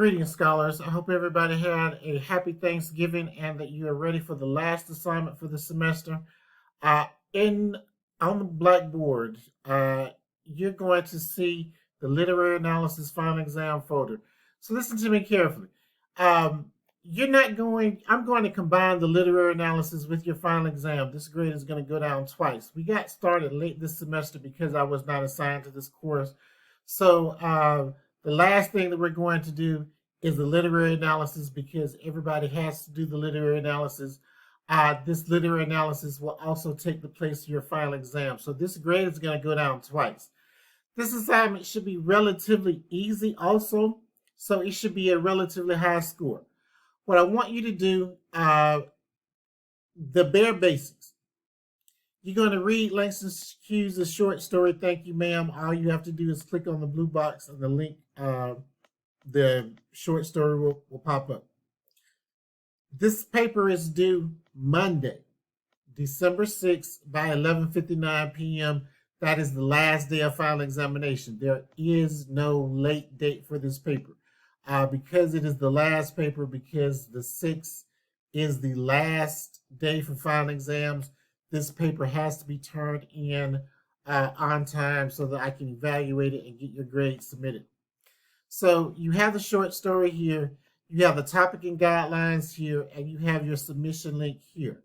Greetings, scholars. I hope everybody had a happy Thanksgiving and that you are ready for the last assignment for the semester. Uh, in on the blackboard, you're going to see the literary analysis final exam folder. So listen to me carefully. Um, you're not going. I'm going to combine the literary analysis with your final exam. This grade is going to go down twice. We got started late this semester because I was not assigned to this course. So the last thing that we're going to do is the literary analysis because everybody has to do the literary analysis. This literary analysis will also take the place of your final exam. So this grade is going to go down twice. This assignment should be relatively easy also, so it should be a relatively high score. What I want you to do, the bare basics. You're going to read Langston Hughes' short story, Thank You, Ma'am. All you have to do is click on the blue box and the link, the short story will pop up. This paper is due Monday, December 6th by 11:59 p.m. That is the last day of final examination. There is no late date for this paper. Because it is the last paper, because the 6th is the last day for final exams, this paper has to be turned in on time so that I can evaluate it and get your grade submitted. So you have the short story here, you have the topic and guidelines here, and you have your submission link here.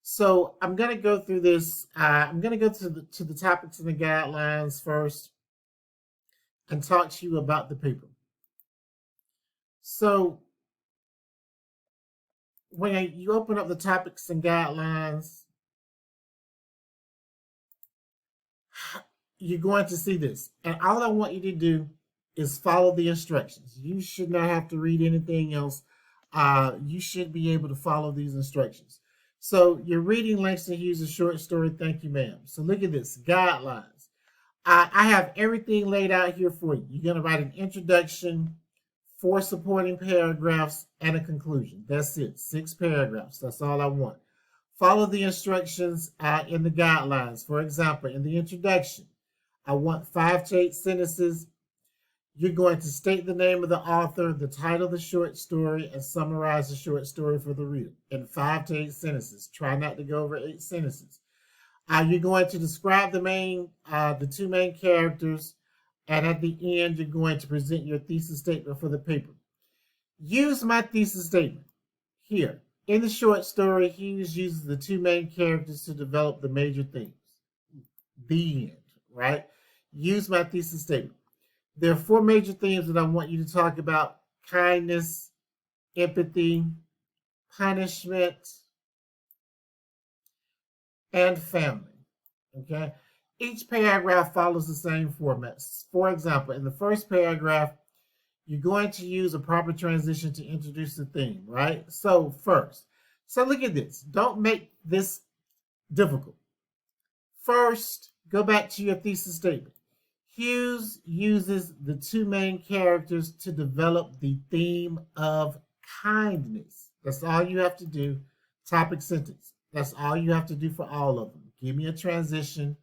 So I'm going to go through this. I'm going to go to the topics and the guidelines first and talk to you about the paper. So when you open up the topics and guidelines, you're going to see this. And all I want you to do is follow the instructions. You should not have to read anything else. You should be able to follow these instructions. So you're reading Langston Hughes' short story, Thank You, Ma'am. So look at this, guidelines. I have everything laid out here for you. You're going to write an introduction, 4 supporting paragraphs, and a conclusion. That's it, 6 paragraphs. That's all I want. Follow the instructions in the guidelines. For example, in the introduction, I want 5 to 8 sentences. You're going to state the name of the author, the title of the short story, and summarize the short story for the reader in 5 to 8 sentences. Try not to go over 8 sentences. You're going to describe the 2 main characters, and at the end, you're going to present your thesis statement for the paper. Use my thesis statement here. In the short story, Hughes uses the 2 main characters to develop the major themes. The end, right? Use my thesis statement. There are 4 major themes that I want you to talk about: kindness, empathy, punishment, and family. Okay? Each paragraph follows the same format. For example, in the first paragraph, you're going to use a proper transition to introduce the theme, right? So look at this. Don't make this difficult. First, go back to your thesis statement. Hughes uses the 2 main characters to develop the theme of kindness. That's all you have to do. Topic sentence. That's all you have to do for all of them. Give me a transition.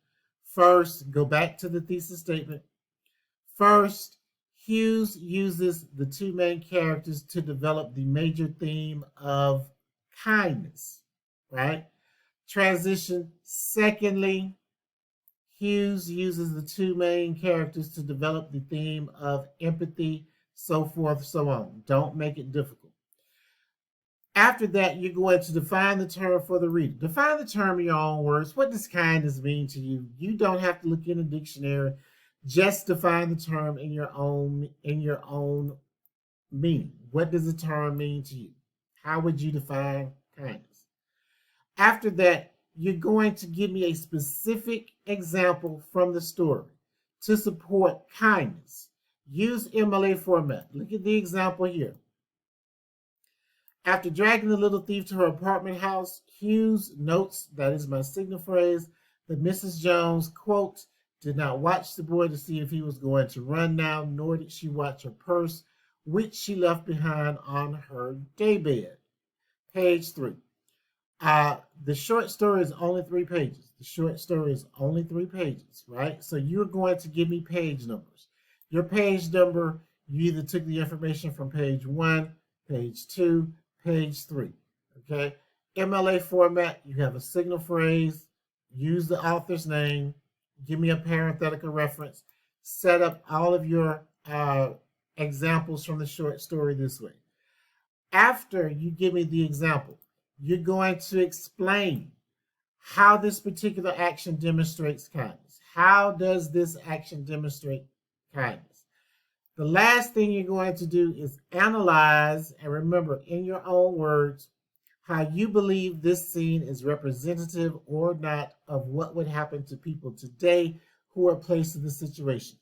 First, go back to the thesis statement. First, Hughes uses the 2 main characters to develop the major theme of kindness, right? Transition. Secondly, Hughes uses the 2 main characters to develop the theme of empathy, so forth, so on. Don't make it difficult. After that, you're going to define the term for the reader. Define the term in your own words. What does kindness mean to you? You don't have to look in a dictionary. Just define the term in your own meaning. What does the term mean to you? How would you define kindness? After that, you're going to give me a specific example from the story to support kindness. Use MLA format. Look at the example here. After dragging the little thief to her apartment house, Hughes notes, that is my signal phrase, that Mrs. Jones, quote, did not watch the boy to see if he was going to run now, nor did she watch her purse, which she left behind on her daybed. Page 3. The short story is only 3 pages. The short story is only 3 pages, right? So you're going to give me page numbers. Your page number, You either took the information from page 1, page 2, page 3. Okay? MLA format, you have a signal phrase, use the author's name, give me a parenthetical reference, set up all of your examples from the short story this way. After you give me the example, you're going to explain how this particular action demonstrates kindness. How does this action demonstrate kindness? The last thing you're going to do is analyze, and remember in your own words, how you believe this scene is representative or not of what would happen to people today who are placed in this situation.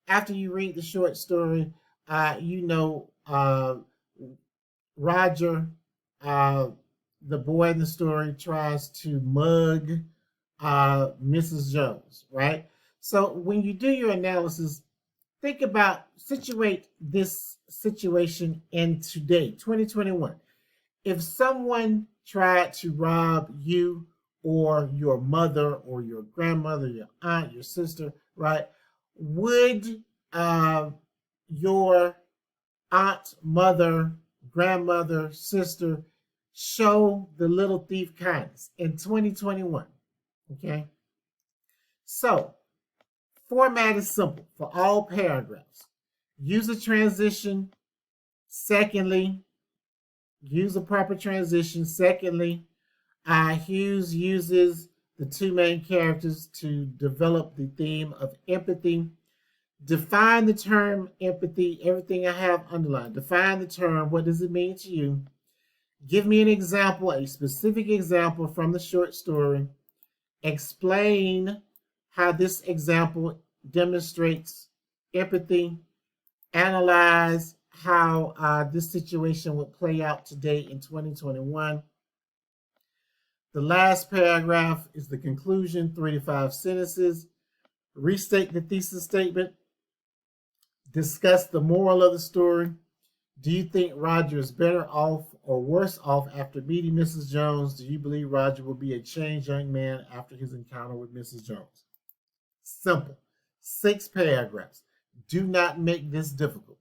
After you read the short story, Roger, the boy in the story, tries to mug Mrs. Jones, right? So when you do your analysis, think about, situate this situation in today, 2021. If someone tried to rob you or your mother or your grandmother, your aunt, your sister, right, would your aunt, mother, grandmother, sister show the little thief kindness in 2021? Okay. So, format is simple for all paragraphs. Use a transition. Secondly, use a proper transition. Secondly, Hughes uses the two main characters to develop the theme of empathy. Define the term empathy, everything I have underlined. Define the term. What does it mean to you? Give me an example, a specific example from the short story. Explain how this example demonstrates empathy. Analyze how this situation would play out today in 2021. The last paragraph is the conclusion, 3 to 5 sentences. Restate the thesis statement. Discuss the moral of the story. Do you think Roger is better off or worse off after meeting Mrs. Jones? Do you believe Roger will be a changed young man after his encounter with Mrs. Jones? Simple. 6 paragraphs. Do not make this difficult.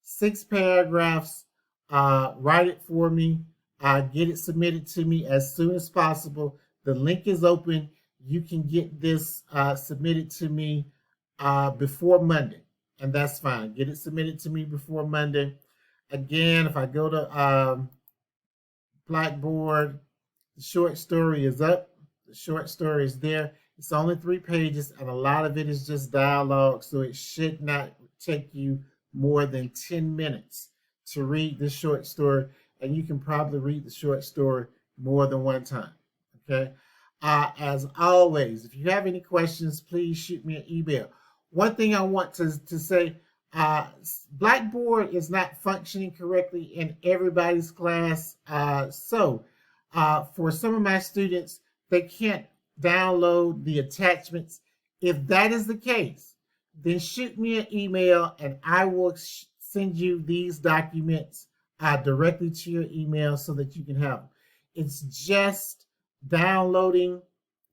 6 paragraphs. Write it for me. Get it submitted to me as soon as possible. The link is open. You can get this submitted to me before Monday, and that's fine. Get it submitted to me before Monday. Again, if I go to Blackboard, the short story is up. The short story is there. It's only 3 pages, and a lot of it is just dialogue, so it should not take you more than 10 minutes to read this short story, and you can probably read the short story more than one time, okay? As always, if you have any questions, please shoot me an email. One thing I want to say, Blackboard is not functioning correctly in everybody's class. So for some of my students, they can't download the attachments. If that is the case, then shoot me an email and I will send you these documents directly to your email so that you can have them. It's just downloading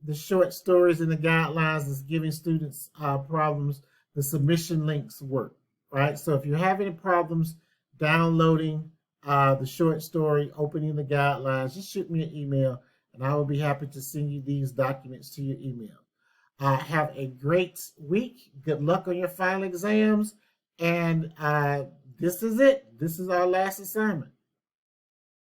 the short stories and the guidelines that's giving students problems. The submission links work, right? So if you're having problems downloading the short story, opening the guidelines, just shoot me an email and I will be happy to send you these documents to your email. Have a great week. Good luck on your final exams. And this is it. This is our last assignment.